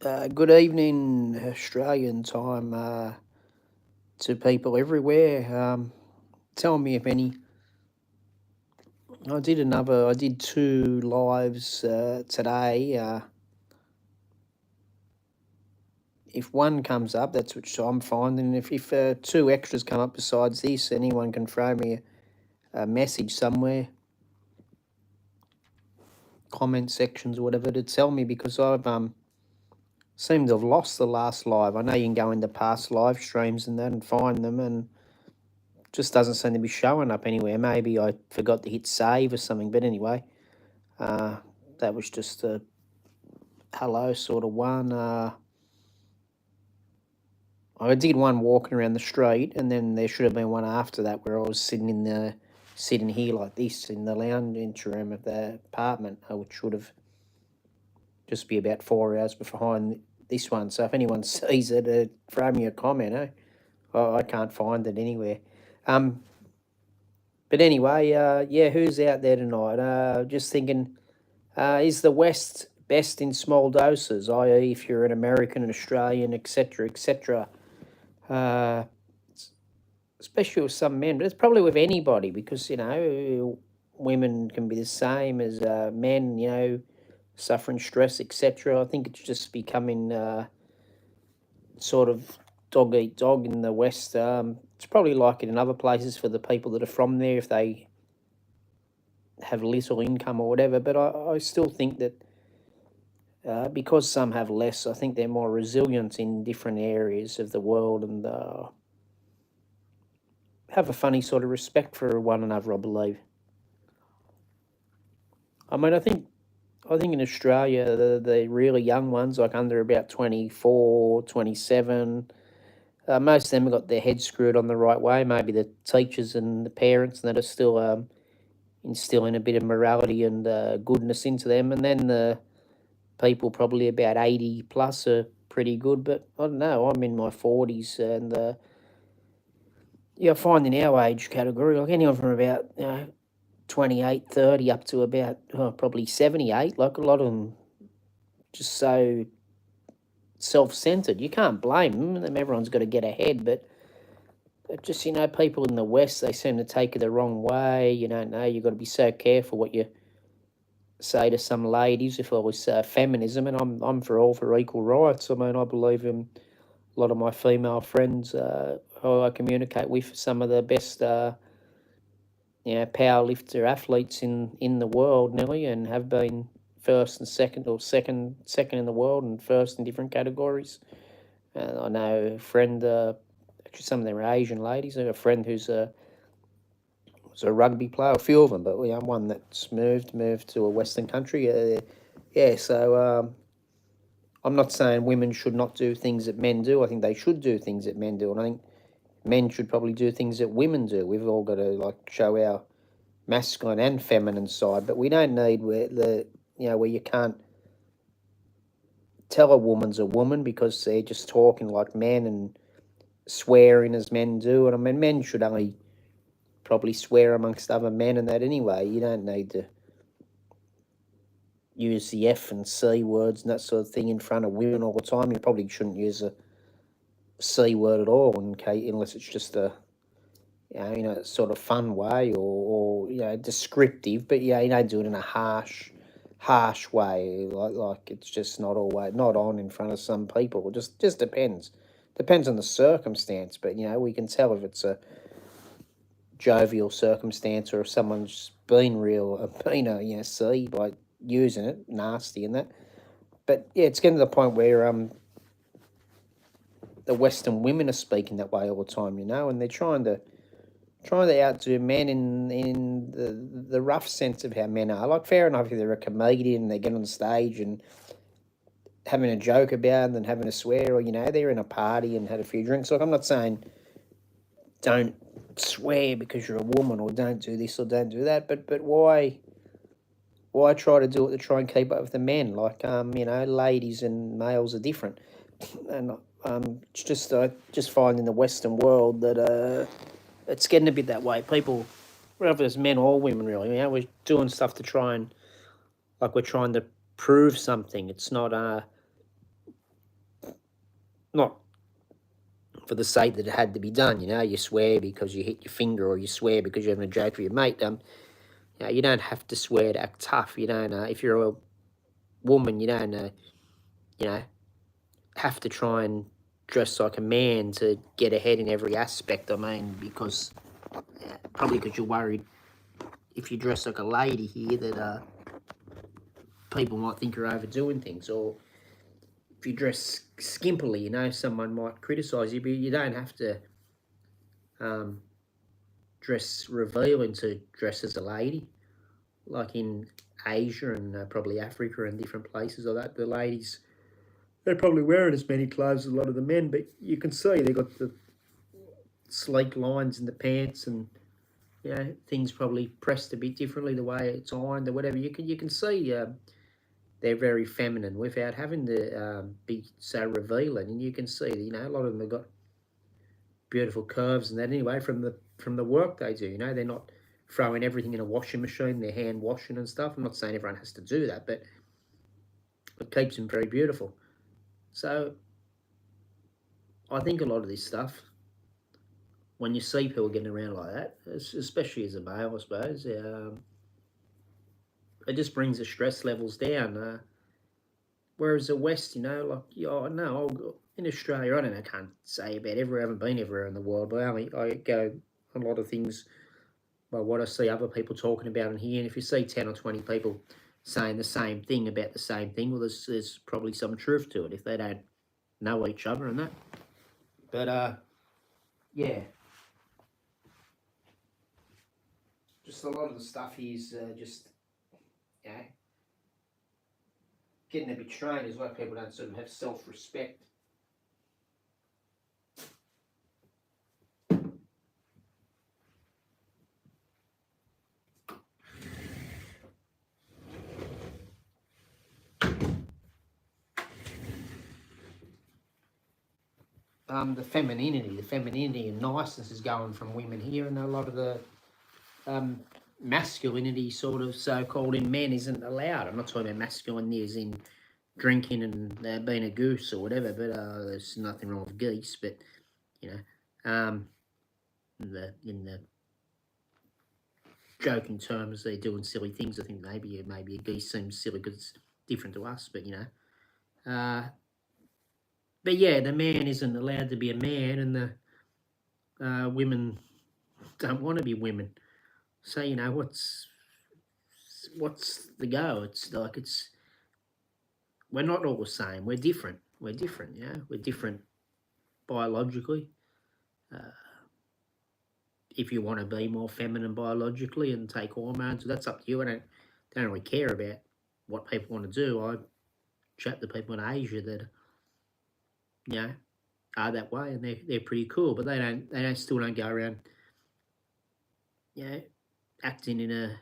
Good evening, Australian time, to people everywhere. Tell me if any. I did two lives today. If one comes up, that's which I'm fine. And if two extras come up besides this, anyone can throw me a message somewhere, comment sections or whatever, to tell me, because I've seemed to have lost the last live. I know you can go into past live streams and that and find them, and just doesn't seem to be showing up anywhere. Maybe I forgot to hit save or something. But anyway, uh, that was just a hello sort of one. I did one walking around the street, and then there should have been one after that where I was sitting here like this in the lounge room of the apartment, which would have just be about 4 hours behind this one. So if anyone sees it, throw me a comment. I can't find it anywhere. But anyway, yeah, who's out there tonight? Just thinking, is the West best in small doses, i.e., if you're an American, an Australian, etc., etc., uh, especially with some men, but it's probably with anybody because, women can be the same as men, suffering stress, etc. I think it's just becoming sort of dog eat dog in the West. It's probably like it in other places for the people that are from there if they have little income or whatever. But I still think that because some have less, I think they're more resilient in different areas of the world and have a funny sort of respect for one another, I believe. I mean, I think in Australia, the really young ones, like under about 24, 27, most of them have got their heads screwed on the right way. Maybe the teachers and the parents that are still instilling a bit of morality and goodness into them. And then the people probably about 80 plus are pretty good. But I don't know, I'm in my 40s, and yeah, I find in our age category, like anyone from about 28, 30 up to about probably 78, like a lot of them just so self-centered. You can't blame them. Everyone's got to get ahead, but just, people in the West, they seem to take it the wrong way. You don't know. You've got to be so careful what you say to some ladies. If I was feminism, and I'm for equal rights. I mean, I believe in a lot of my female friends who I communicate with, some of the best power lifter athletes in the world nearly, and have been first and second, or second in the world and first in different categories. I know a friend, actually some of them are Asian ladies. I have a friend who's was a rugby player, a few of them, but one that's moved to a Western country. Yeah, so I'm not saying women should not do things that men do. I think they should do things that men do, and I think men should probably do things that women do. We've all got to like show our masculine and feminine side, but we don't need where you can't tell a woman's a woman because they're just talking like men and swearing as men do. And I mean, men should only probably swear amongst other men and that anyway. You don't need to use the F and C words and that sort of thing in front of women all the time. You probably shouldn't use a C word at all unless it's just a sort of fun way or descriptive. But yeah, you don't do it in a harsh way. Like it's just not always not on in front of some people. It just depends on the circumstance. But we can tell if it's a jovial circumstance or if someone's been see by using it nasty and that. But yeah, it's getting to the point where the Western women are speaking that way all the time, and they're trying to outdo men in the rough sense of how men are. Like, fair enough if they're a comedian and they get on stage and having a joke about it and having a swear, or they're in a party and had a few drinks. Like, I'm not saying don't swear because you're a woman, or don't do this or don't do that, but why try to do it to try and keep up with the men? Like, ladies and males are different, and it's just I just find in the Western world that it's getting a bit that way. People, whether it's men or women, really, we're doing stuff to try and, like, we're trying to prove something. It's not not for the sake that it had to be done. You know, you swear because you hit your finger, or you swear because you're having a joke with your mate. You don't have to swear to act tough. You don't. If you're a woman, you don't. Have to try and dress like a man to get ahead in every aspect. I mean, because probably because you're worried if you dress like a lady here that people might think you're overdoing things, or if you dress skimpily, someone might criticise you, but you don't have to dress revealing to dress as a lady, like in Asia and probably Africa and different places like that. The ladies, they're probably wearing as many clothes as a lot of the men, but you can see they've got the sleek lines in the pants, and things probably pressed a bit differently, the way it's ironed or whatever. You can see they're very feminine without having to be so revealing, and you can see a lot of them have got beautiful curves and that anyway from the work they do. They're not throwing everything in a washing machine, they're hand washing and stuff. I'm not saying everyone has to do that, but it keeps them very beautiful. So I think a lot of this stuff, when you see people getting around like that, especially as a male, I suppose, it just brings the stress levels down. Whereas the West, in Australia, I don't know, I can't say about everywhere, I haven't been everywhere in the world, but I go on a lot of things by what I see other people talking about in here. And if you see 10 or 20 people saying the same thing about the same thing, well, there's probably some truth to it if they don't know each other and that. But, yeah. Just a lot of the stuff is just, getting a bit strange is why people don't sort of have self-respect. The femininity and niceness is going from women here, and a lot of the masculinity, sort of so-called, in men isn't allowed. I'm not talking about masculinity as in drinking and being a goose or whatever, but there's nothing wrong with geese, but in the joking terms, they're doing silly things. I think maybe a geese seems silly because it's different to us, but but yeah, the man isn't allowed to be a man, and the women don't want to be women. So what's the go? It's like we're not all the same. We're different. We're different. We're different biologically. If you want to be more feminine biologically and take hormones, that's up to you. I don't really care about what people want to do. I chat to people in Asia that are that way, and they're pretty cool, but they still don't go around acting in a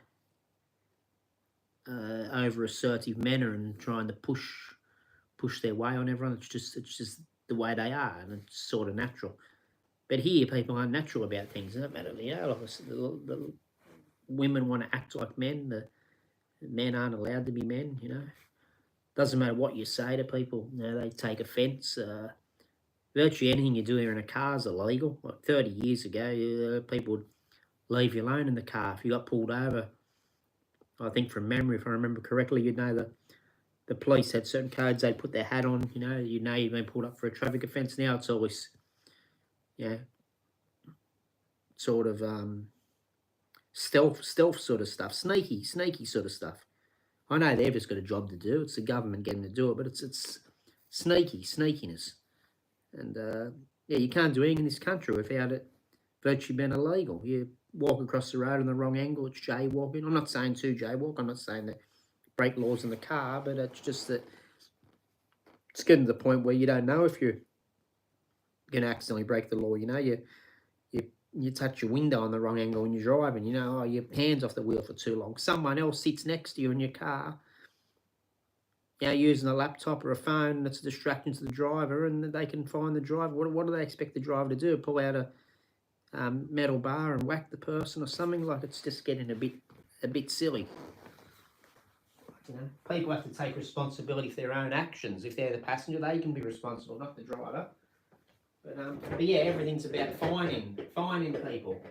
over assertive manner and trying to push their way on everyone. It's just the way they are, and it's sort of natural. But here, people aren't natural about things. It doesn't matter. The women want to act like men. The men aren't allowed to be men. Doesn't matter what you say to people. They take offence. Virtually anything you do here in a car is illegal. Like 30 years ago, people would leave you alone in the car. If you got pulled over, I think from memory, if I remember correctly, the police had certain codes. They'd put their hat on. You've been pulled up for a traffic offence. Now it's always, sort of stealth sort of stuff, sneaky sort of stuff. I know they've just got a job to do. It's the government getting to do it, but it's sneakiness, and you can't do anything in this country without it virtually being illegal. You walk across the road in the wrong angle, it's jaywalking. I'm not saying to jaywalk. I'm not saying that break laws in the car, but it's just that it's getting to the point where you don't know if you're going to accidentally break the law. You touch your window on the wrong angle when you're driving. Your hand's off the wheel for too long. Someone else sits next to you in your car, using a laptop or a phone that's a distraction to the driver, and they can find the driver. What do they expect the driver to do? Pull out a metal bar and whack the person or something? Like, it's just getting a bit silly. People have to take responsibility for their own actions. If they're the passenger, they can be responsible, not the driver. But yeah, everything's about finding people.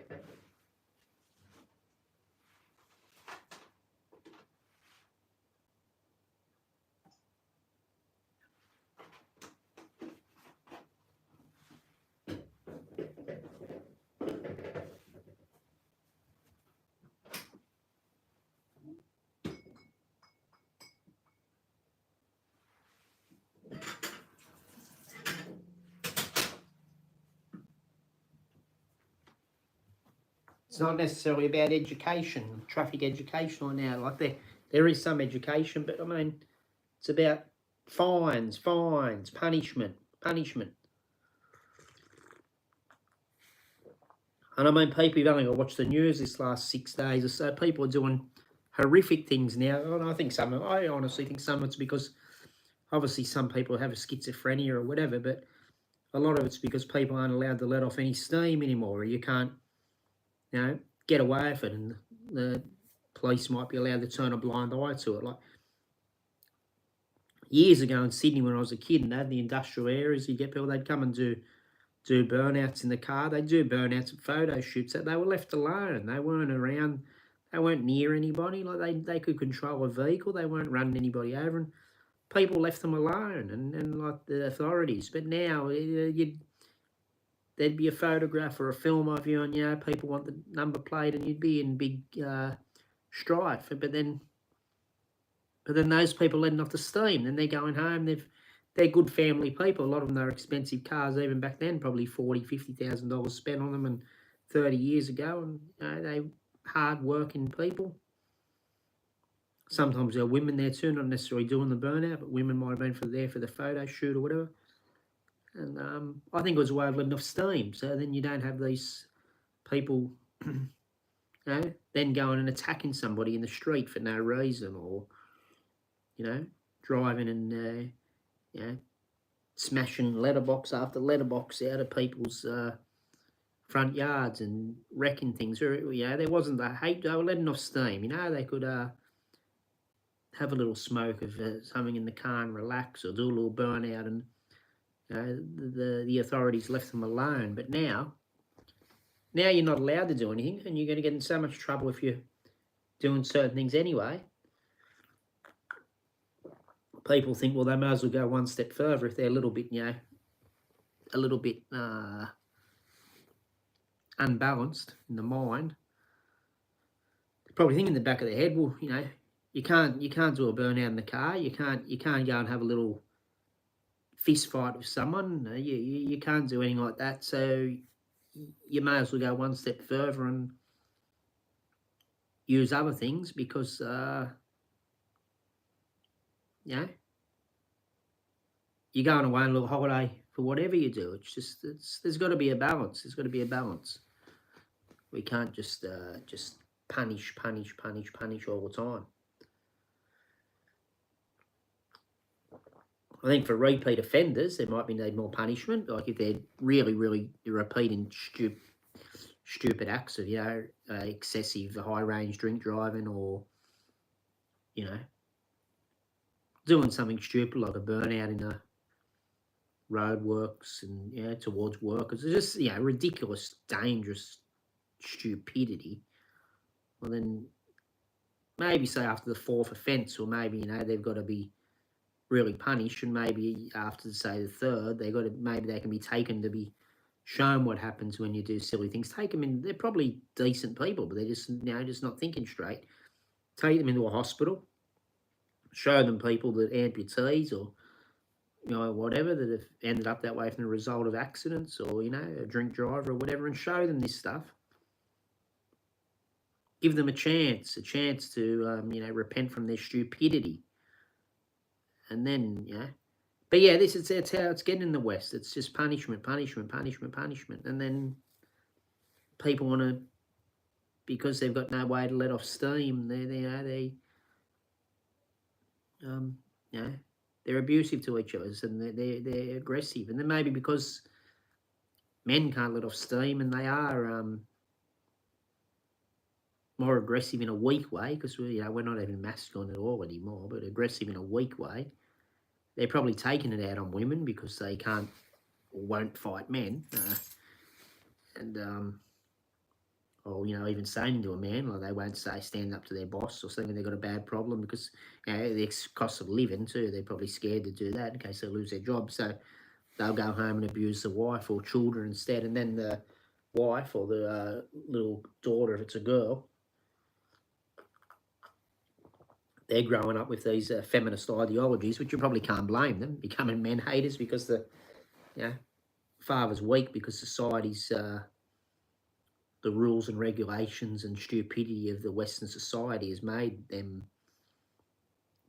It's not necessarily about education, traffic education or now. Like there is some education, but I mean, it's about fines, punishment. And I mean, people, you've only got to watch the news this last 6 days or so. People are doing horrific things now. And I honestly think some of it's because obviously some people have a schizophrenia or whatever, but a lot of it's because people aren't allowed to let off any steam anymore. Or you can't, get away with it, and the police might be allowed to turn a blind eye to it. Like years ago in Sydney when I was a kid and they had the industrial areas, you get people, they'd come and do burnouts in the car. They do burnouts at photo shoots. That they were left alone. They weren't around. They weren't near anybody. Like they could control a vehicle. They weren't running anybody over, and people left them alone. And like the authorities. But now there'd be a photograph or a film of you, and people want the number plate, and you'd be in big strife. But then those people letting off the steam. Then they're going home. They're good family people. A lot of them are expensive cars, even back then, probably $40,000, $50,000 spent on them, and 30 years ago, and they hard working people. Sometimes there are women there too, not necessarily doing the burnout, but women might have been there for the photo shoot or whatever. And I think it was a way of letting off steam. So then you don't have these people, then going and attacking somebody in the street for no reason, or driving and smashing letterbox after letterbox out of people's front yards and wrecking things. There wasn't the hate. They were letting off steam. They could have a little smoke of something in the car and relax, or do a little burnout, and the authorities left them alone. But now you're not allowed to do anything, and you're going to get in so much trouble if you're doing certain things anyway. People think, well, they may as well go one step further if they're a little bit unbalanced in the mind. They probably think in the back of their head, well, you can't do a burnout in the car. You can't go and have a little fist fight with someone. You can't do anything like that. So you may as well go one step further and use other things, because you're going away on a little holiday for whatever you do. There's got to be a balance. There's got to be a balance. We can't just punish all the time. I think for repeat offenders, there might need more punishment. Like if they're really, really repeating stupid acts of, excessive high-range drink driving, or, doing something stupid like a burnout in a roadworks and, towards work. It's just, ridiculous, dangerous stupidity. Well, then maybe say after the fourth offence, or maybe, they've got to be really punished, and maybe after, say, the third, maybe they can be taken to be shown what happens when you do silly things. Take them in. They're probably decent people, but they're just not thinking straight. Take them into a hospital, show them people that amputees or whatever that have ended up that way from the result of accidents, or a drink driver or whatever, and show them this stuff. Give them a chance to repent from their stupidity. And then, but yeah, that's how it's getting in the West. It's just punishment. And then people want to, because they've got no way to let off steam, they're abusive to each other, and they're aggressive. And then maybe because men can't let off steam, and they are more aggressive in a weak way, because we're not even masculine at all anymore, but aggressive in a weak way. They're probably taking it out on women because they can't won't fight men, and or even saying to a man, like they won't say stand up to their boss or something. They've got a bad problem because the cost of living too. They're probably scared to do that in case they lose their job. So they'll go home and abuse the wife or children instead, and then the wife or the little daughter, if it's a girl, they're growing up with these feminist ideologies, which you probably can't blame them, becoming men haters because the father's weak because society's the rules and regulations and stupidity of the Western society has made them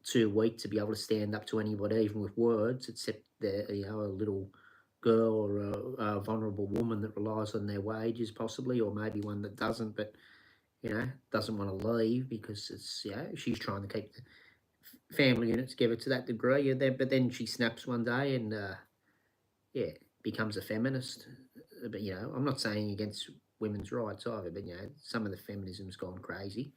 too weak to be able to stand up to anybody, even with words, except they're a little girl or a vulnerable woman that relies on their wages possibly, or maybe one that doesn't, but doesn't want to leave because it's she's trying to keep the family unit together to that degree. But then she snaps one day and becomes a feminist. But I'm not saying against women's rights either, but some of the feminism's gone crazy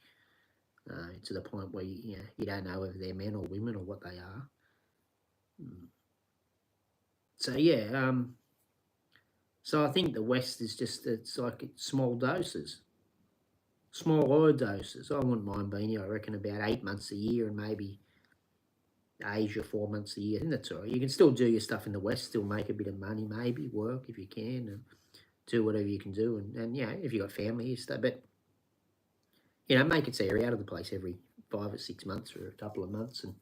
to the point where you don't know whether they're men or women or what they are. So so I think the West is it's like small doses, smaller doses. I wouldn't mind being here. I reckon about 8 months a year, and maybe Asia 4 months a year. I think that's all right. You can still do your stuff in the West, still make a bit of money, maybe work if you can, and do whatever you can do. And if you got family, you stay. But make it so you're out of the place every 5 or 6 months or a couple of months, and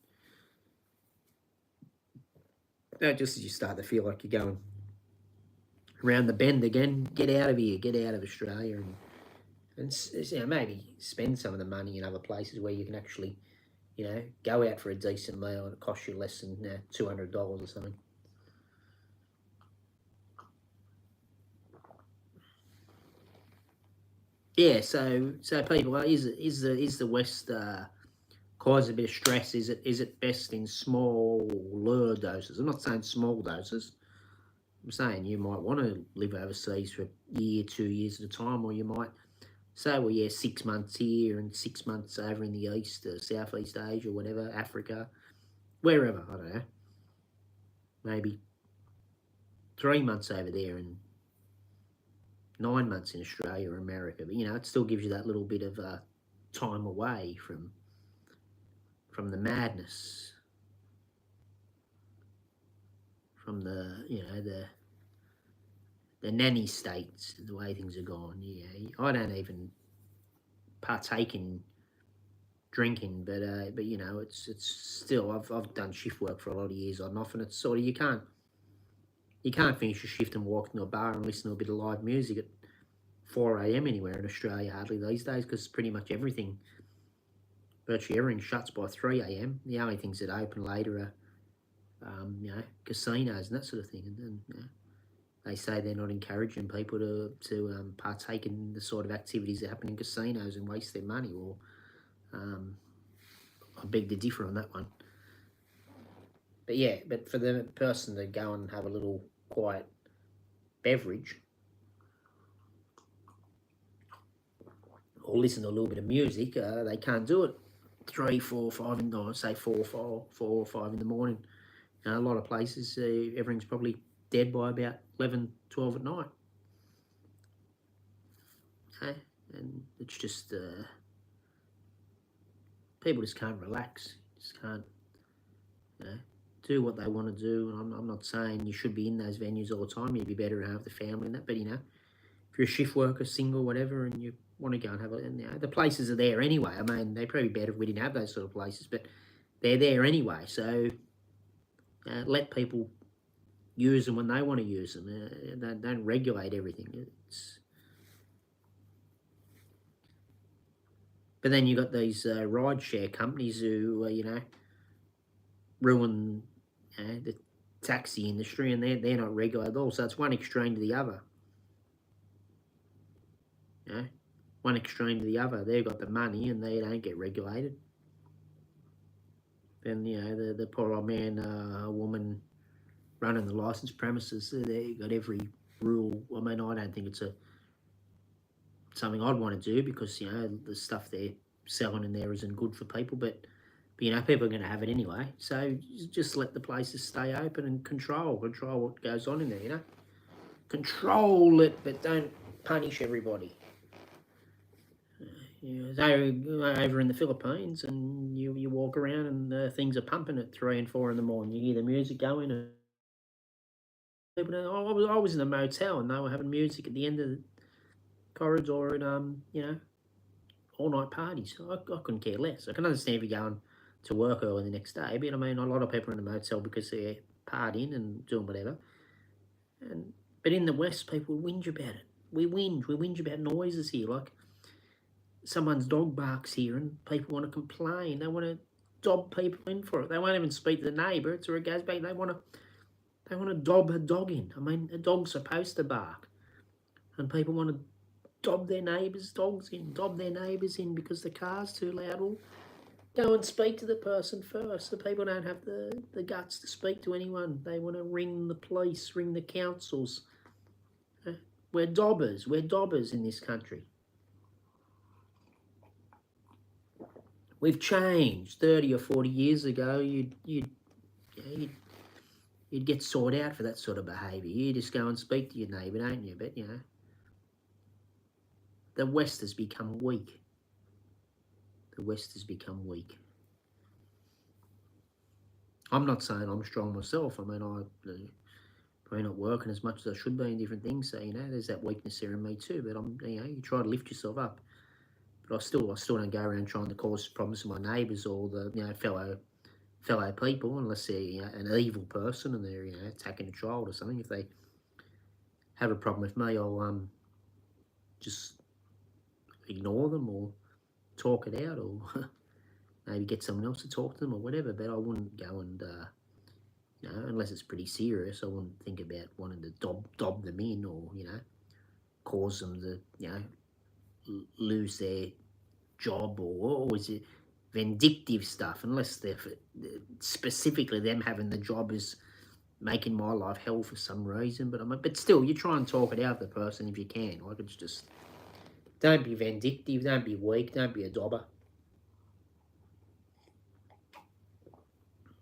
just as you start to feel like you're going around the bend again, get out of here, get out of Australia, and maybe spend some of the money in other places where you can actually, go out for a decent meal and it costs you less than $200 or something. Yeah, so people, is the West cause a bit of stress? Is it best in smaller doses? I'm not saying small doses. I'm saying you might want to live overseas for a year, 2 years at a time, or you might say, well, 6 months here and 6 months over in the East, Southeast Asia, whatever, Africa, wherever, I don't know. Maybe 3 months over there and 9 months in Australia or America. But, it still gives you that little bit of time away from the madness, from the nanny states, the way things are gone. I don't even partake in drinking, but it's still, I've done shift work for a lot of years on and off, and it's sort of, you can't finish your shift and walk into a bar and listen to a bit of live music at 4 a.m. anywhere in Australia hardly these days, because pretty much virtually everything shuts by 3 a.m. The only things that open later are casinos and that sort of thing, and they say they're not encouraging people to partake in the sort of activities that happen in casinos and waste their money. Or I beg to differ on that one. But for the person to go and have a little quiet beverage or listen to a little bit of music, they can't do it 3, 4, 5 in the say 4 or 5 in the morning. A lot of places, everything's probably dead by about 11, 12 at night. Okay? And it's just people just can't relax, just can't do what they want to do. And I'm not saying you should be in those venues all the time. You'd be better to have the family and that. But if you're a shift worker, single, whatever, and you want to go and have it, and the places are there anyway. I mean, they'd probably be better if we didn't have those sort of places, but they're there anyway. So let people use them when they want to use them. Don't regulate everything. But then you got these ride share companies who ruin the taxi industry, and they're not regulated at all. So it's one extreme to the other. One extreme to the other. They've got the money and they don't get regulated. Then the poor old man, woman running the licensed premises, they've got every rule. I mean, I don't think it's something I'd want to do, because the stuff they're selling in there isn't good for people. But people are going to have it anyway. So just let the places stay open and control what goes on in there. control it, but don't punish everybody. Over in the Philippines, and you walk around and things are pumping at 3 and 4 in the morning. You hear the music going, and people. I was in a motel, and they were having music at the end of the corridor, and all night parties. I couldn't care less. I can understand if you're going to work early the next day, but I mean, a lot of people are in the motel because they're partying and doing whatever. But in the West, people whinge about it. We whinge about noises here. Like someone's dog barks here, and people want to complain. They want to dob people in for it. They won't even speak to the neighbour. It's where it goes back. They want to dob a dog in. I mean, a dog's supposed to bark, and people want to dob their neighbours' dogs in, dob their neighbours in because the car's too loud. Well, go and speak to the person first. The people don't have the guts to speak to anyone. They want to ring the police, ring the councils. We're dobbers. We're dobbers in this country. We've changed. 30 or 40 years ago, you'd get sought out for that sort of behaviour. You just go and speak to your neighbour, don't you? But, the West has become weak. The West has become weak. I'm not saying I'm strong myself. I mean, I'm probably not working as much as I should be in different things. So, there's that weakness there in me too. But you try to lift yourself up. But I still don't go around trying to cause problems to my neighbours or the fellow people, unless they're an evil person and they're attacking a child or something. If they have a problem with me, I'll just ignore them or talk it out, or maybe get someone else to talk to them or whatever. But I wouldn't go and unless it's pretty serious, I wouldn't think about wanting to dob them in or cause them to lose their job or is it vindictive stuff, unless they're specifically them having the job is making my life hell for some reason. But still, you try and talk it out with the person if you can. Like, it's just, don't be vindictive, don't be weak, don't be a dobber.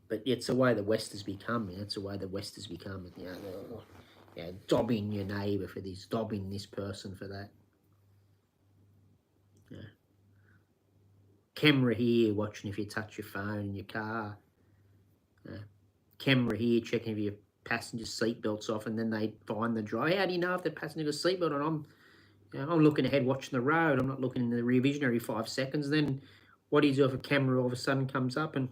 But it's the way the West has become. It's the way the West has become. Dobbing your neighbour for this, dobbing this person for that. Camera here, watching if you touch your phone in your car. Camera here, checking if your passenger seatbelt's off, and then they find the driver. How do you know if the passenger got a seatbelt on? I'm looking ahead, watching the road. I'm not looking in the rear vision every 5 seconds. Then what do you do if a camera all of a sudden comes up and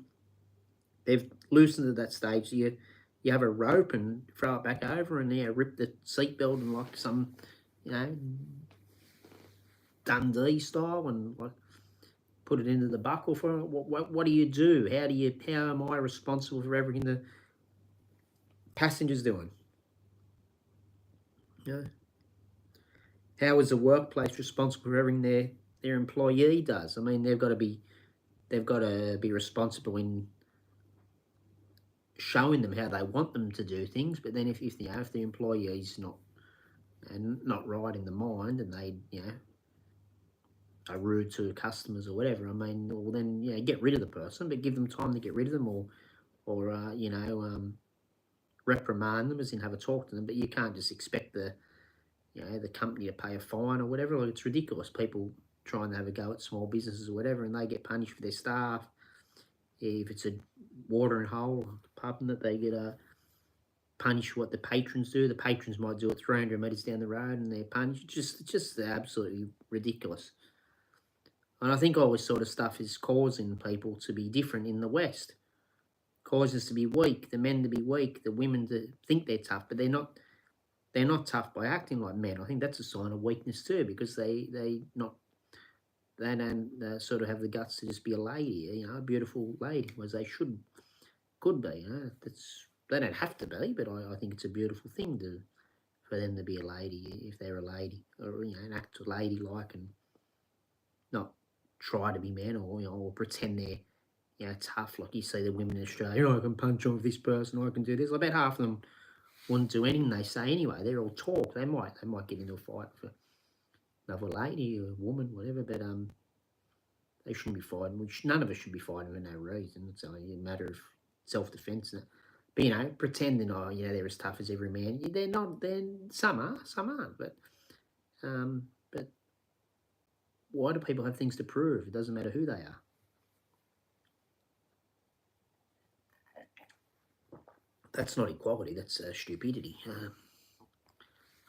they've loosened at that stage? So you have a rope and throw it back over and rip the seatbelt and like some, Dundee style and like put it into the buckle for it. What do you do? How am I responsible for everything the passengers doing? How is the workplace responsible for everything their employee does? I mean, they've got to be responsible in showing them how they want them to do things. But then if the employee's not right in the mind and they are rude to customers or whatever, I mean, well then get rid of the person, but give them time to get rid of them, or reprimand them, as in have a talk to them. But you can't just expect the company to pay a fine or whatever. Like, it's ridiculous. People trying to have a go at small businesses or whatever, and they get punished for their staff. If it's a watering hole, pub, that they get punished what the patrons do. The patrons might do it 300 metres down the road and they're punished. It's just absolutely ridiculous. And I think all this sort of stuff is causing people to be different in the West. Causes to be weak, the men to be weak, the women to think they're tough, but they're not tough by acting like men. I think that's a sign of weakness too, because they don't sort of have the guts to just be a lady, a beautiful lady, as they could be. They don't have to be, but I think it's a beautiful thing for them to be a lady if they're a lady, or act ladylike and not try to be men, or pretend they're tough. Like you see the women in Australia, I can punch on this person, I can do this. I bet half of them wouldn't do anything they say anyway. They're all talk. They might get into a fight for another lady or a woman, whatever, but they shouldn't be fighting. Which none of us should be fighting for no reason. It's only a matter of self-defense. But, pretending, they're as tough as every man. They're not. Then some are, some aren't. But why do people have things to prove? It doesn't matter who they are. That's not equality. That's stupidity.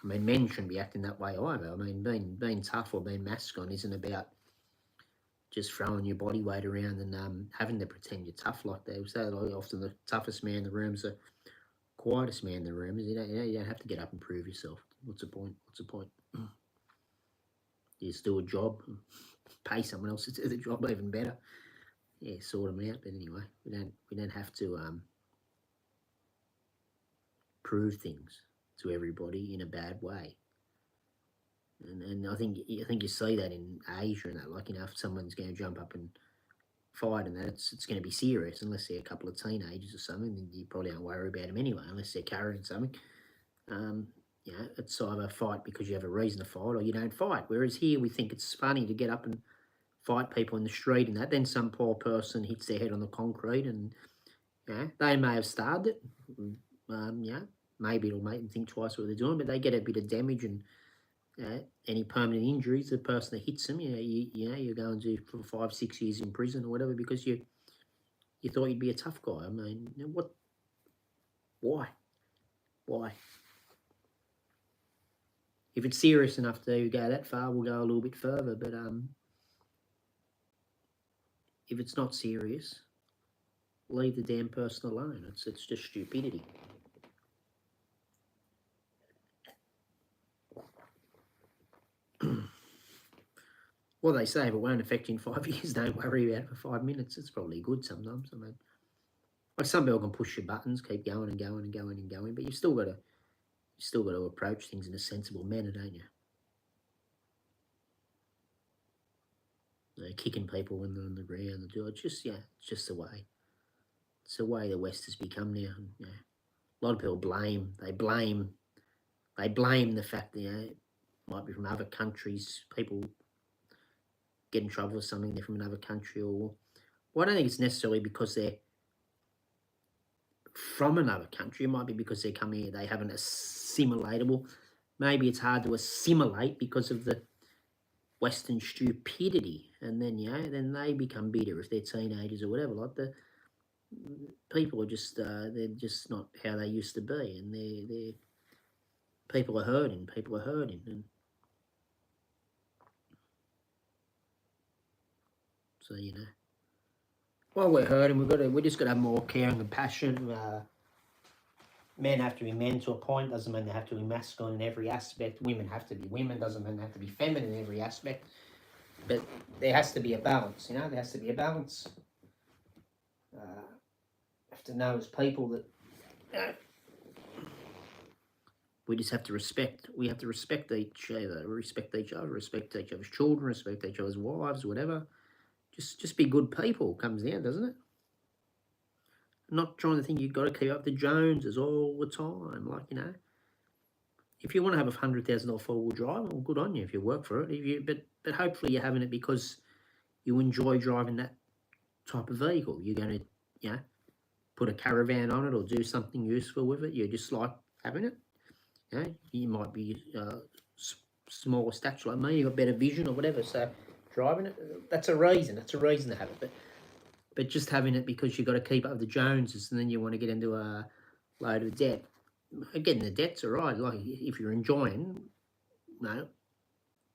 Men shouldn't be acting that way either. Being tough or being masculine isn't about just throwing your body weight around and having to pretend you're tough like they say. Like often the toughest man in the room is the quietest man in the room. You don't have to get up and prove yourself. What's the point? You just do a job, pay someone else to do the job even better. Yeah, sort them out. But anyway, we don't have to prove things to everybody in a bad way. And I think you see that in Asia and that, like, if someone's going to jump up and fight and that, it's going to be serious unless they're a couple of teenagers or something. Then you probably don't worry about them anyway, unless they're carrying something. It's either fight because you have a reason to fight or you don't fight. Whereas here we think it's funny to get up and fight people in the street and that. Then some poor person hits their head on the concrete and they may have starved it. Maybe it'll make them think twice what they're doing, but they get a bit of damage and any permanent injuries. The person that hits them, you're going to for 5-6 years in prison or whatever because you thought you'd be a tough guy. What? Why? If it's serious enough to go that far, we'll go a little bit further. But if it's not serious, leave the damn person alone. It's just stupidity. Well, they say if it won't affect you in 5 years, don't worry about it for 5 minutes. It's probably good sometimes. Like some people can push your buttons, keep going and going and going and going, but you've still got to approach things in a sensible manner, don't you? Kicking people when they're on the ground, it's just the way. It's the way the West has become now. A lot of people blame the fact that might be from other countries. People get in trouble with something, they're from another country, or I don't think it's necessarily because they're from another country. It might be because they come here, they haven't assimilatable. Maybe it's hard to assimilate because of the Western stupidity, and then they become bitter if they're teenagers or whatever. Like the people are just they're just not how they used to be, and they're people are hurting, and so while we're hurting, we just got to have more care and compassion. Men have to be men to a point. Doesn't mean they have to be masculine in every aspect. Women have to be women. Doesn't mean they have to be feminine in every aspect. But there has to be a balance. There has to be a balance. Have to know as people that we just have to respect. We have to respect each other. Respect each other's children. Respect each other's wives. Whatever. Just be good people. Comes down, doesn't it? Not trying to think you've got to keep up the Joneses all the time. Like, if you want to have a $100,000 four-wheel drive, well, good on you if you work for it. But hopefully you're having it because you enjoy driving that type of vehicle. You're going to, put a caravan on it or do something useful with it. You just like having it. You might be smaller stature like me. You've got better vision or whatever. So driving it, that's a reason. That's a reason to have it. But just having it because you've got to keep up with the Joneses and then you want to get into a load of debt. Getting the debt's all right. Like if you're enjoying,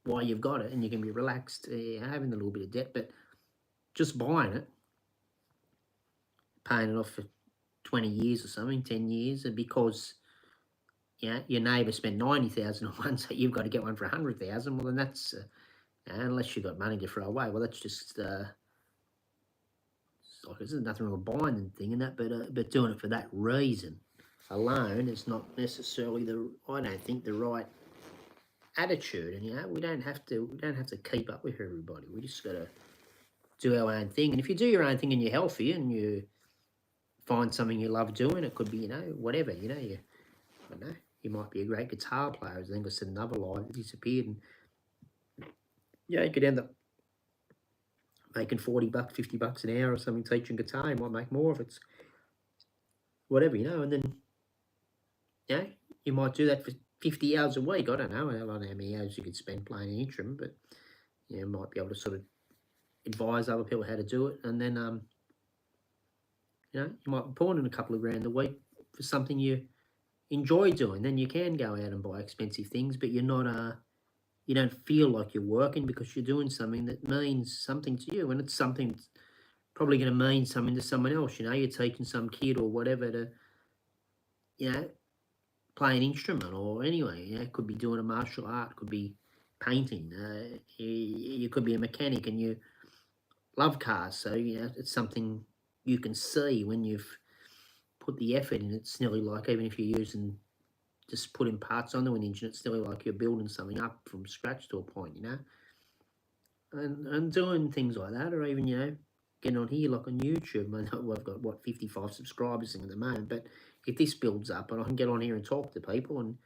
why you've got it and you can be relaxed, having a little bit of debt, but just buying it, paying it off for 20 years or something, 10 years, because your neighbour spent 90,000 on one, so you've got to get one for 100,000. Well, then that's unless you've got money to throw away. Well, that's just like there's nothing wrong with buying the thing and that, but doing it for that reason alone is not necessarily I don't think the right attitude. And we don't have to keep up with everybody. We just got to do our own thing. And if you do your own thing and you're healthy and you find something you love doing, it could be whatever. I don't know. You might be a great guitar player, then got another life that disappeared, and you could end up making $40, $50 an hour or something teaching guitar. You might make more if it's whatever, and then, you might do that for 50 hours a week. I don't know. I don't know how many hours you could spend playing an instrument, but, you might be able to sort of advise other people how to do it. And then, you might be pulling in a couple of grand a week for something you enjoy doing. Then you can go out and buy expensive things, but you're not, you don't feel like you're working because you're doing something that means something to you. And it's something that's probably going to mean something to someone else. You're teaching some kid or whatever to, play an instrument, or anyway, could be doing a martial art, could be painting. You could be a mechanic and you love cars, so it's something you can see when you've put the effort in. It's nearly like, even if you're using just putting parts onto an engine, it's nearly like you're building something up from scratch to a point, and doing things like that, or even getting on here like on YouTube. I know I've got 55 subscribers at the moment, but if this builds up and I can get on here and talk to people, and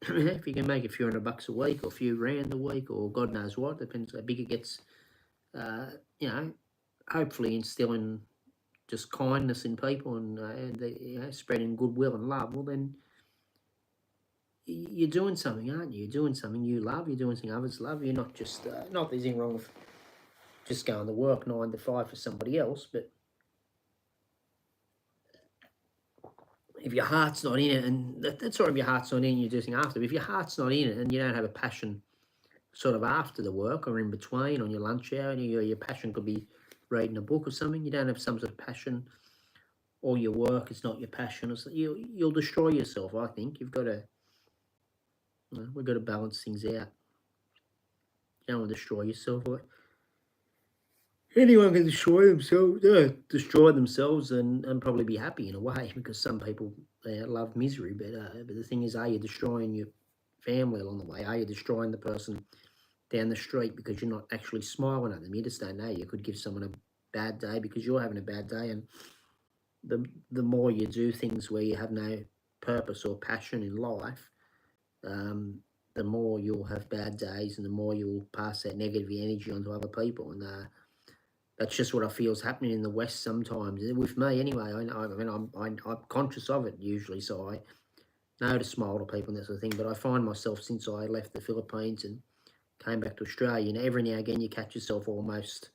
if you can make a few $100 a week or a few rand a week, or God knows what, depends how big it gets, hopefully instilling just kindness in people, and spreading goodwill and love, well then you're doing something, aren't you? You're doing something you love, you're doing something others love. You're not just, not there's anything wrong with just going to work 9 to 5 for somebody else, but if your heart's not in it, and that's all right if your heart's not in it and you do something after, but if your heart's not in it and you don't have a passion sort of after the work or in between on your lunch hour, and your passion could be reading a book or something, you don't have some sort of passion, or your work is not your passion, you'll destroy yourself. I think you've got to, we've got to balance things out. You don't want to destroy yourself. Anyone can destroy themselves and probably be happy in a way, because some people love misery. But the thing is, are you destroying your family along the way? Are you destroying the person down the street because you're not actually smiling at them? You just don't know. You could give someone a bad day because you're having a bad day, and the more you do things where you have no purpose or passion in life, the more you'll have bad days, and the more you'll pass that negative energy onto other people. And that's just what I feel is happening in the West sometimes. With me, anyway. I'm conscious of it usually, so I know to smile to people and that sort of thing. But I find myself, since I left the Philippines and came back to Australia, every now and again you catch yourself almost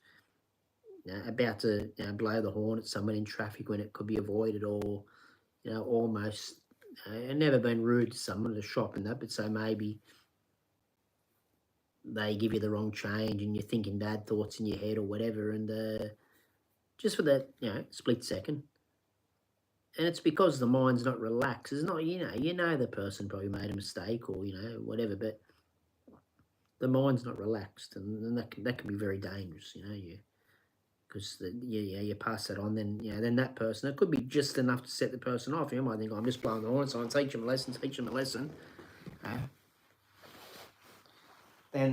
about to blow the horn at someone in traffic when it could be avoided, or almost. I've never been rude to someone at a shop and that, but so maybe they give you the wrong change and you're thinking bad thoughts in your head or whatever, and just for that split second, and it's because the mind's not relaxed. It's not, the person probably made a mistake or whatever, but the mind's not relaxed, and that can be very dangerous. Because you pass that on, then that person, it could be just enough to set the person off. You might think, I'm just blowing the horn, so I teach them a lesson. Then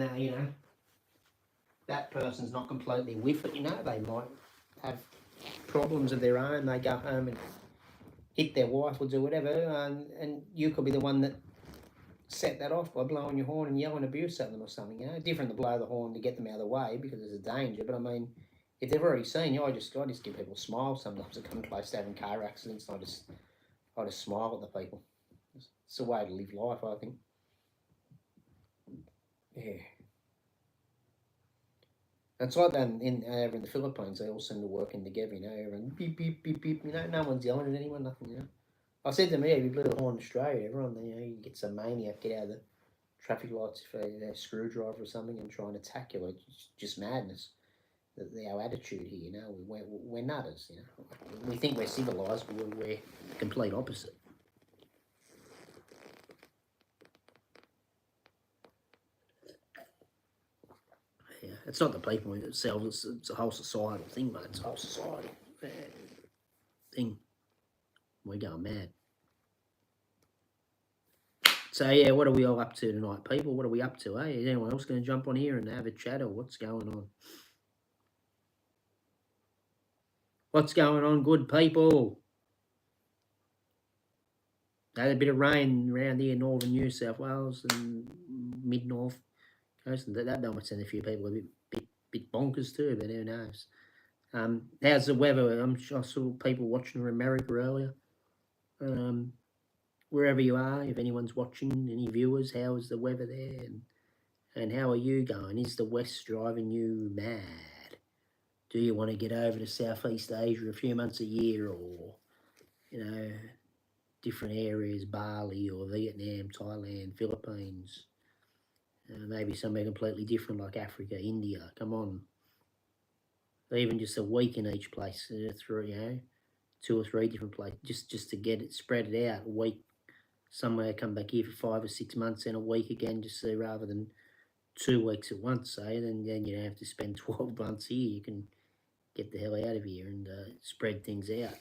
that person's not completely with it. They might have problems of their own. They go home and hit their wife or do whatever, and you could be the one that set that off by blowing your horn and yelling abuse at them or something. Different to blow the horn to get them out of the way because there's a danger. But I mean, if they've already seen you, I just give people a smile. Sometimes I come close to having car accidents, and I just smile at the people. It's a way to live life, I think. Yeah. It's like that over in the Philippines. They all seem to work in together, and beep, beep, beep, beep. No one's yelling at anyone, nothing, I said to me, if you blew the horn in Australia, everyone, you get some maniac get out of the traffic lights for a screwdriver or something and try and attack you. It's just madness. Our attitude here, we're nutters. We think we're civilized, but we're the complete opposite. Yeah, it's not the people themselves; it's a whole societal thing, mate. It's a whole society thing. We're going mad. So yeah, what are we all up to tonight, people? What are we up to, eh? Is anyone else going to jump on here and have a chat, or what's going on? What's going on, good people? Had a bit of rain around here, northern New South Wales and mid-north coast, and that might send a few people a bit bonkers too, but who knows? How's the weather? I saw people watching from America earlier. Wherever you are, if anyone's watching, any viewers, how is the weather there, and how are you going? Is the West driving you mad? Do you want to get over to Southeast Asia a few months a year, or different areas, Bali or Vietnam, Thailand, Philippines, maybe somewhere completely different like Africa, India? Come on, even just a week in each place, through 2 or 3 different places, just to get it spread it out. A week somewhere, come back here for 5 or 6 months, and a week again, just so rather than 2 weeks at once, say, then you don't have to spend 12 months here. You can get the hell out of here and spread things out.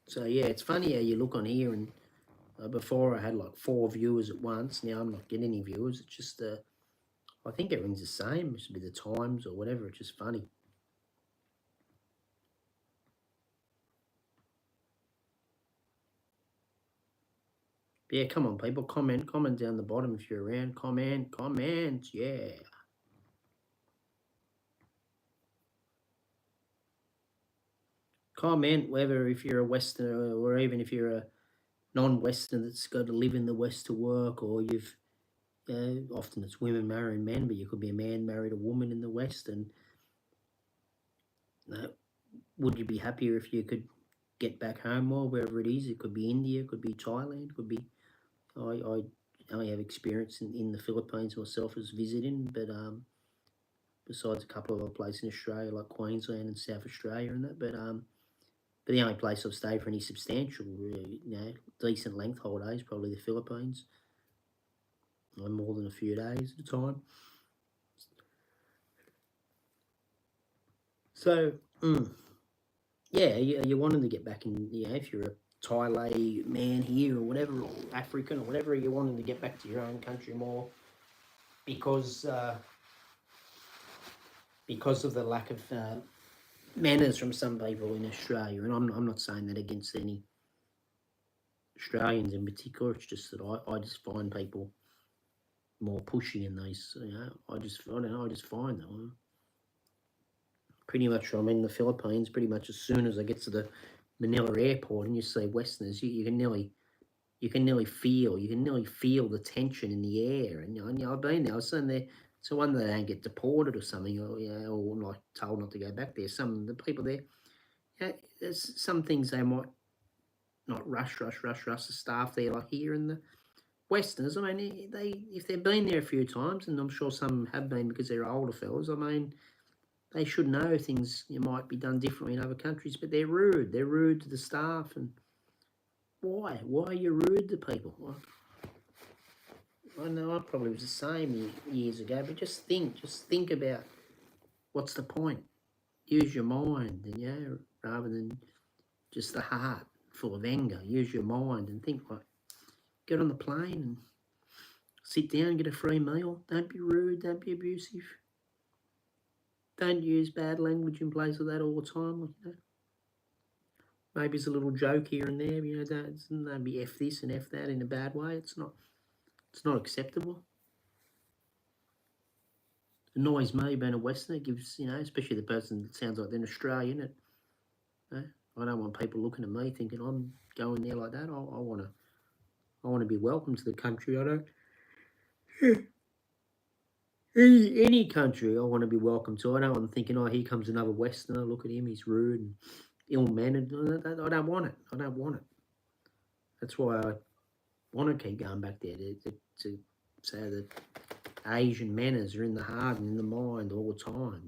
So yeah, it's funny how you look on here, and before I had like 4 viewers at once. Now I'm not getting any viewers. It's just I think everything's the same. It should be the times or whatever. It's just funny. Yeah, come on, people, comment down the bottom if you're around. Comment, yeah. Comment whether if you're a Westerner or even if you're a non-Westerner that's got to live in the West to work, or you've often it's women marrying men, but you could be a man married a woman in the West, and would you be happier if you could get back home or wherever it is? It could be India, it could be Thailand, it could be. I only have experience in the Philippines myself as visiting, but besides a couple of other places in Australia like Queensland and South Australia and that, but the only place I've stayed for any substantial, decent length holidays, probably the Philippines. More than a few days at a time. So, yeah, you're wanting to get back in, if you're a Thai man here or whatever, or African or whatever, you're wanting to get back to your own country more because of the lack of manners from some people in Australia. And I'm not saying that against any Australians in particular. It's just that I just find people more pushy in these. I don't know. I just find them. Pretty much, I'm in the Philippines. Pretty much as soon as I get to the Manila airport and you see Westerners, you can nearly feel the tension in the air. And I've been there. I was saying there. It's a wonder they don't get deported or something, or like told not to go back there. Some of the people there, there's some things they might not rush the staff there like here in the Westerners. I mean, if they've been there a few times, and I'm sure some have been because they're older fellas. I mean, they should know things might be done differently in other countries, but they're rude. They're rude to the staff, and why? Why are you rude to people? I know I probably was the same years ago, but just think about what's the point. Use your mind, rather than just the heart full of anger. Use your mind and think. Like, get on the plane and sit down, get a free meal. Don't be rude. Don't be abusive. Don't use bad language in place of that all the time. Maybe it's a little joke here and there. Don't be F this and F that in a bad way. It's not acceptable. It annoys me being a Westerner. It gives, especially the person that sounds like they're an Australian. I don't want people looking at me thinking I'm going there like that. I want to be welcome to the country. I don't. Any country I want to be welcome to. I don't want them thinking, oh, here comes another Westerner. Look at him, he's rude and ill-mannered. I don't want it. I don't want it. That's why I want to keep going back there to say that Asian manners are in the heart and in the mind all the time.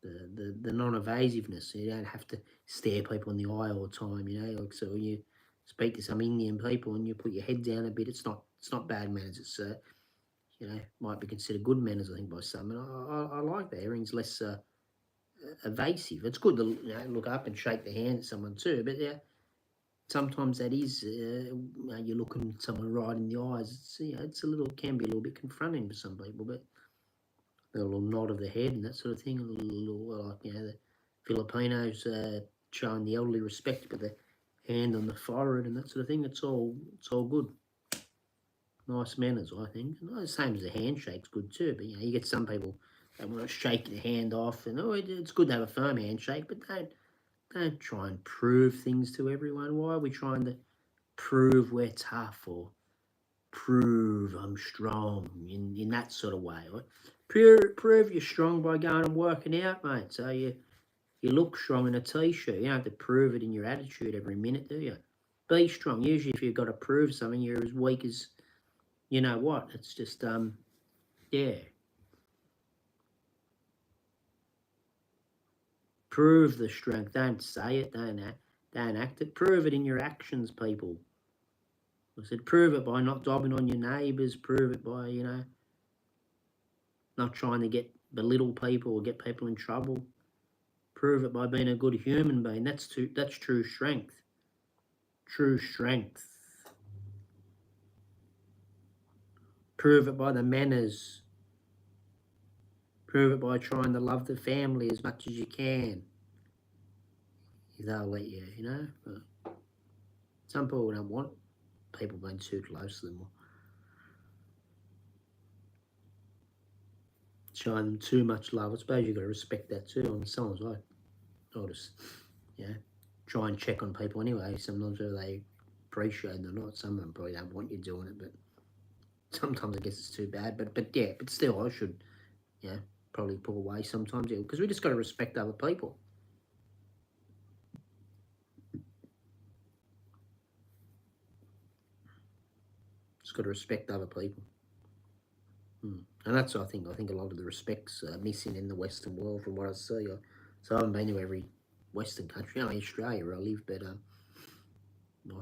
The non-evasiveness. You don't have to stare people in the eye all the time. Like, so when you speak to some Indian people and you put your head down a bit, it's not bad manners. It's might be considered good manners, I think, by some. And I like that. Everything's less evasive. It's good to look up and shake the hand at someone too, but sometimes that is you're looking someone right in the eyes. It's can be a little bit confronting for some people, but a little nod of the head and that sort of thing. A little like the Filipinos showing the elderly respect with the hand on the forehead and that sort of thing. It's all good. Nice manners, I think. The same as a handshake's good too, but you get some people that want to shake your hand off, and it's good to have a firm handshake, but don't try and prove things to everyone. Why are we trying to prove we're tough or prove I'm strong in that sort of way? Prove you're strong by going and working out, mate. So you look strong in a t-shirt. You don't have to prove it in your attitude every minute, do you? Be strong. Usually if you've got to prove something, you're as weak as you know what. It's just, yeah. Prove the strength. Don't say it. Don't act it. Prove it in your actions, people. I said prove it by not dobbing on your neighbours. Prove it by, not trying to belittle people or get people in trouble. Prove it by being a good human being. That's true strength. True strength. Prove it by the manners. Prove it by trying to love the family as much as you can. They'll let you, But some people don't want people being too close to them. Showing them too much love. I suppose you've got to respect that too. And sometimes I'll just, try and check on people anyway. Sometimes whether they appreciate it or not. Some of them probably don't want you doing it, but sometimes I guess it's too bad. But still I should, probably pull away sometimes, because we just got to respect other people. Just got to respect other people. And that's, I think a lot of the respect's missing in the Western world from what I see. So I haven't been to every Western country, only Australia where I live, but I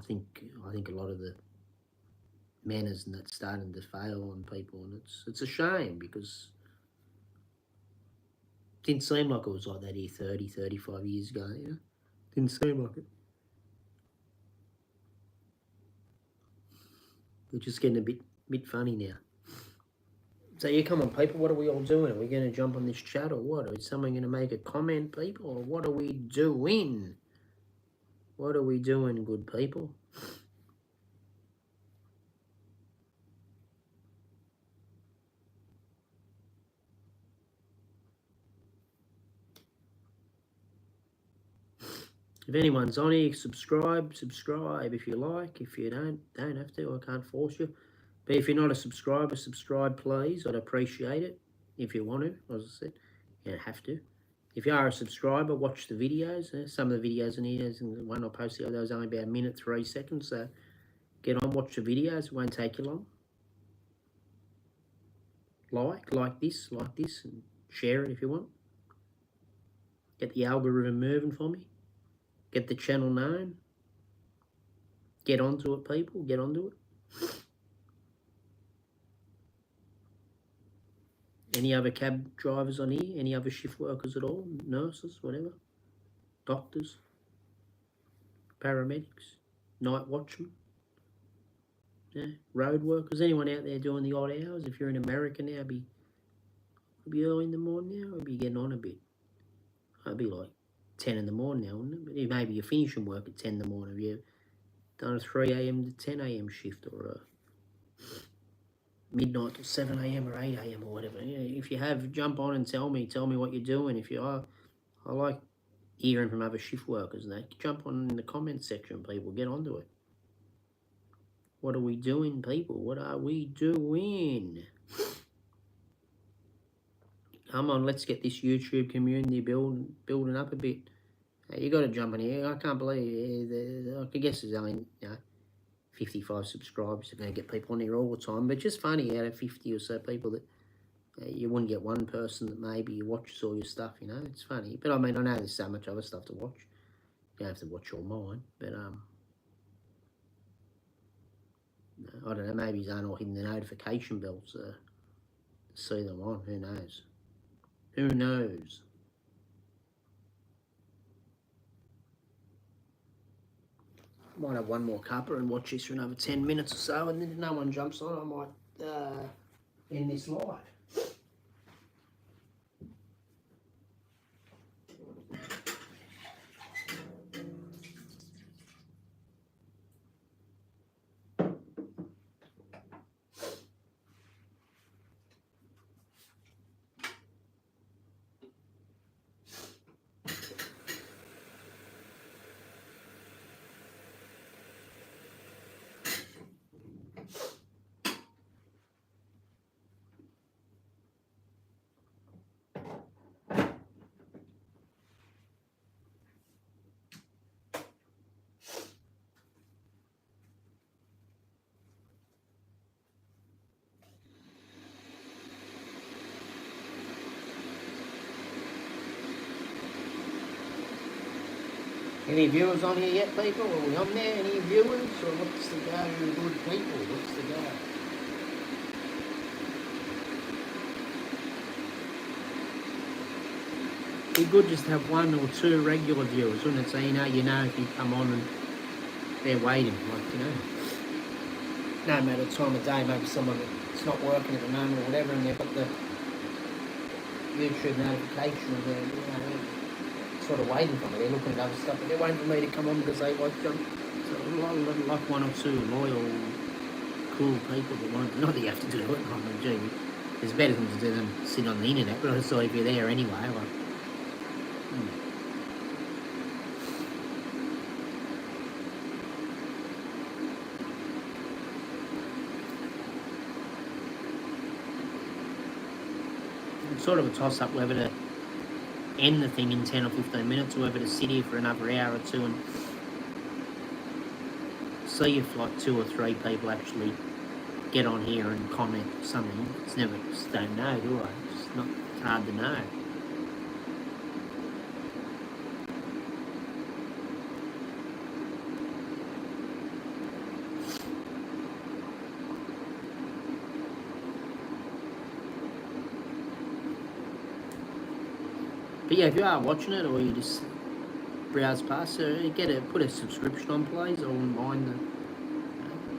think a lot of the manners and that's starting to fail on people, and it's a shame because it didn't seem like it was like that here 30, 35 years ago, Didn't seem like it. It's just getting a bit funny now. So come on, people, what are we all doing? Are we going to jump on this chat or what? Is someone going to make a comment, people? Or what are we doing? What are we doing, good people? If anyone's on here, subscribe if you like. If you don't have to. I can't force you. But if you're not a subscriber, subscribe, please. I'd appreciate it if you want to, as I said. You don't have to. If you are a subscriber, watch the videos. Some of the videos in here, and the one I posted the other day was only about a minute, 3 seconds. So get on, watch the videos. It won't take you long. Like this, and share it if you want. Get the algorithm moving for me. Get the channel known. Get onto it, people. Get onto it. Any other cab drivers on here? Any other shift workers at all? Nurses, whatever? Doctors? Paramedics? Night watchmen? Road workers? Anyone out there doing the odd hours? If you're in America now, it'd be early in the morning now, or be getting on a bit? It'd be like 10 in the morning now, wouldn't it? But maybe you're finishing work at 10 in the morning. Have you done a 3 a.m. to 10 a.m. shift, or a midnight to 7 a.m. or 8 a.m. or whatever? If you have, jump on and tell me what you're doing. If you are, I like hearing from other shift workers and that. Jump on in the comments section, people. Get onto it. What are we doing, people? What are we doing? Come on, let's get this YouTube community building up a bit. You got to jump in here. I can't believe I guess there's only 55 subscribers. Are going to get people on here all the time, but just funny, out of 50 or so people that you wouldn't get one person that maybe watches all your stuff. It's funny. But I mean, I know there's so much other stuff to watch. You don't have to watch all mine, but I don't know. Maybe he's not hitting the notification bells to see them on. Who knows? Who knows? Might have one more cuppa and watch this for another 10 minutes or so, and then if no one jumps on, I might end this live. Any viewers on here yet, people? Are we on there? Any viewers? Or what's the go, good people? What's the go? Be good just to have one or two regular viewers, wouldn't it? So you know if you come on and they're waiting, like, no matter the time of day, maybe someone that's not working at the moment or whatever, and they've got the YouTube notification of their, sort of waiting for me. They're looking at other stuff, but they're waiting for me to come on because they like John. So like one or two loyal, cool people that want. Not that you have to do it. I mean, gee, there's better things to do than sit on the internet. But I just thought if you're there anyway, like. It's sort of a toss-up whether to end the thing in 10 or 15 minutes or whether to sit here for another hour or two and see if like 2 or 3 people actually get on here and comment something. It's never, just don't know, do I? It's hard to know. But yeah, if you are watching it or you just browse past it, put a subscription on, please. I wouldn't mind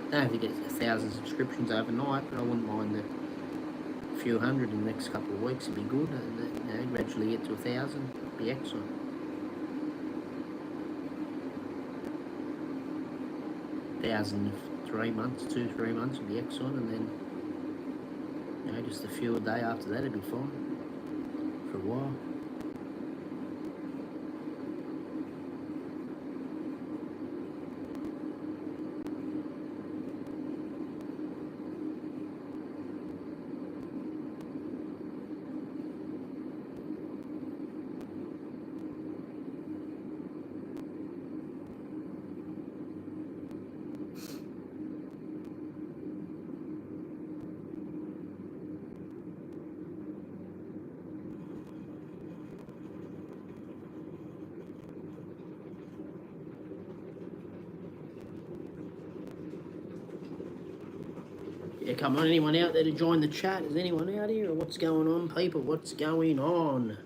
don't have to get 1,000 subscriptions overnight, but I wouldn't mind a few hundred in the next couple of weeks. It'd be good, and gradually get to 1,000. It'd be excellent. 1,000 in 3 months, 2-3 months would be excellent, and then just a few a day after that would be fine for a while. Yeah, come on, anyone out there to join the chat? Is anyone out here? Or what's going on, people? What's going on?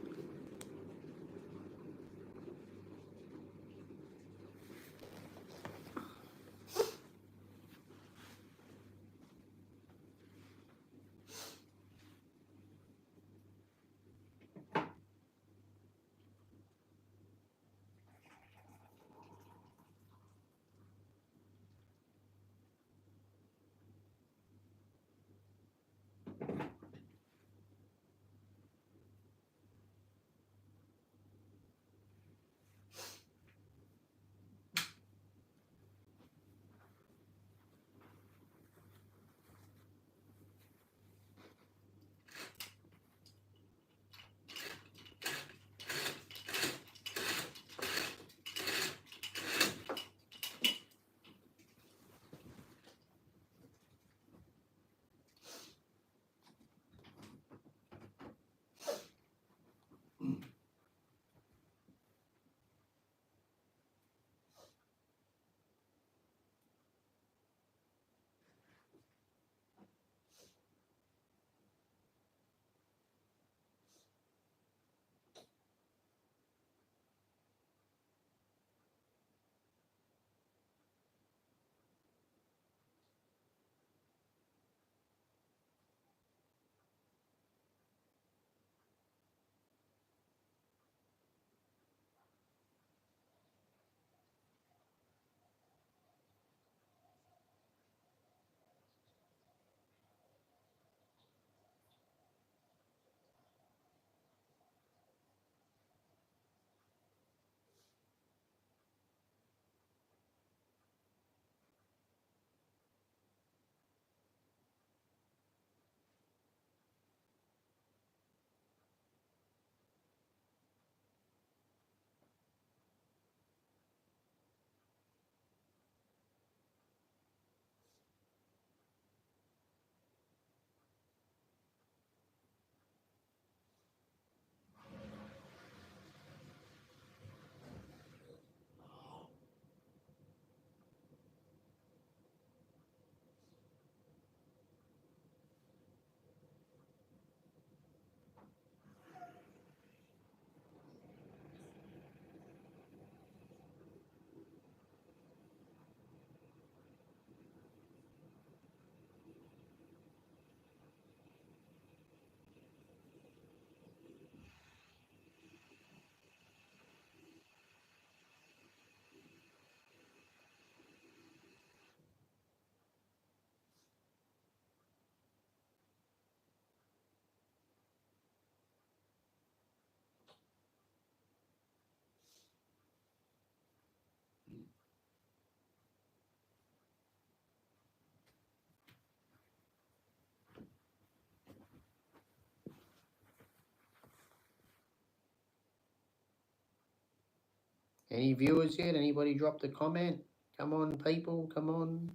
Any viewers yet? Anybody dropped a comment? Come on, people, come on.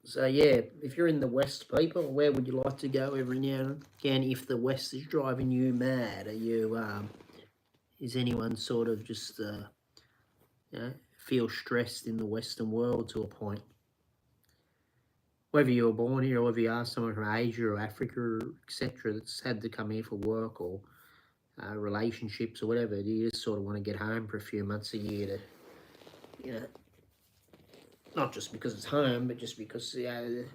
So yeah, if you're in the West, people, where would you like to go every now and again if the West is driving you mad? Are you is anyone sort of just feel stressed in the Western world to a point? Whether you were born here or whether you are someone from Asia or Africa, etc., that's had to come here for work or relationships or whatever, do you just sort of want to get home for a few months a year to, not just because it's home, but just because you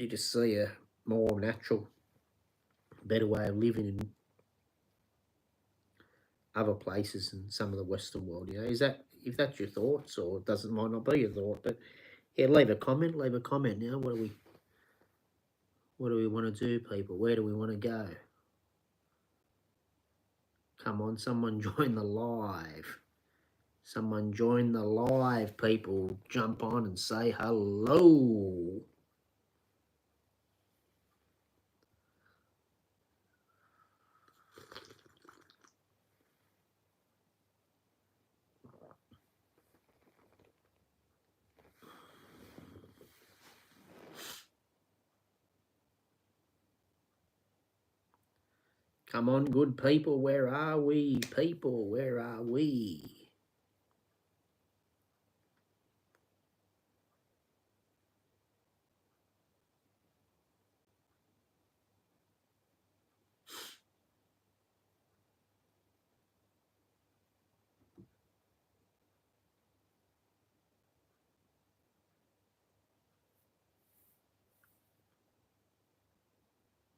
just see a more natural, better way of living in other places in some of the Western world. Is that, if that's your thoughts, or it doesn't, might not be your thought, but yeah, leave a comment. What do we want to do, people? Where do we want to go? Come on, someone join the live. Someone join the live, people. Jump on and say hello. Come on, good people. Where are we, people? Where are we?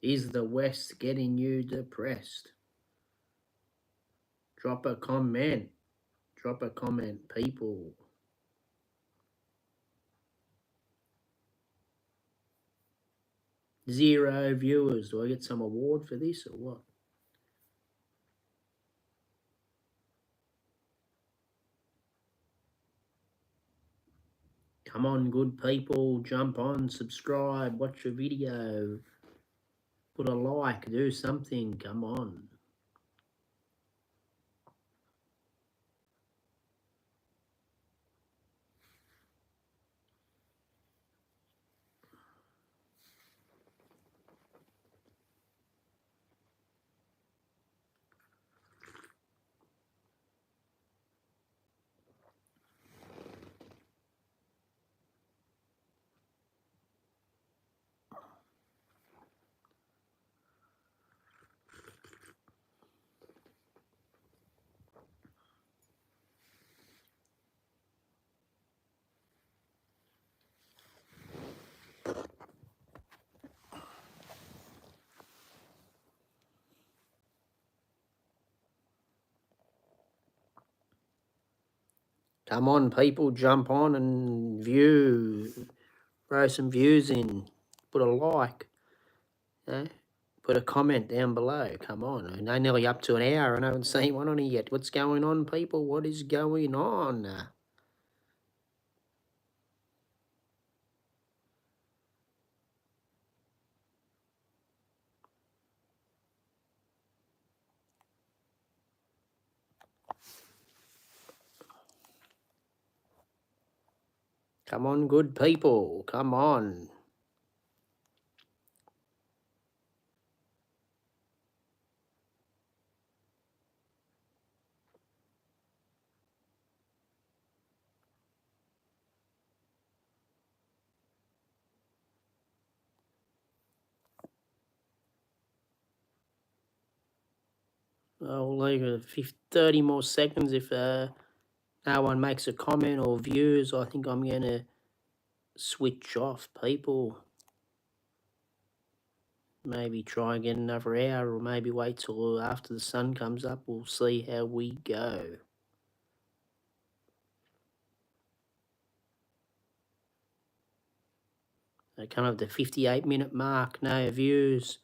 Is the West getting you depressed? Drop a comment. Drop a comment, people. Zero viewers. Do I get some award for this or what? Come on, good people. Jump on, subscribe, watch a video, put a like, do something. Come on. Come on, people, jump on and view. Throw some views in. Put a like. Put a comment down below. Come on. I know nearly up to an hour and I haven't seen one on here yet. What's going on, people? What is going on? Come on, good people. Come on. I'll leave it 30 more seconds if no one makes a comment or views. I think I'm going to switch off, people. Maybe try and get another hour or maybe wait till after the sun comes up. We'll see how we go. I come up to 58-minute mark. No views,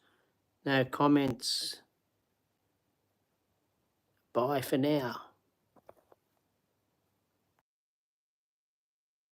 no comments. Bye for now.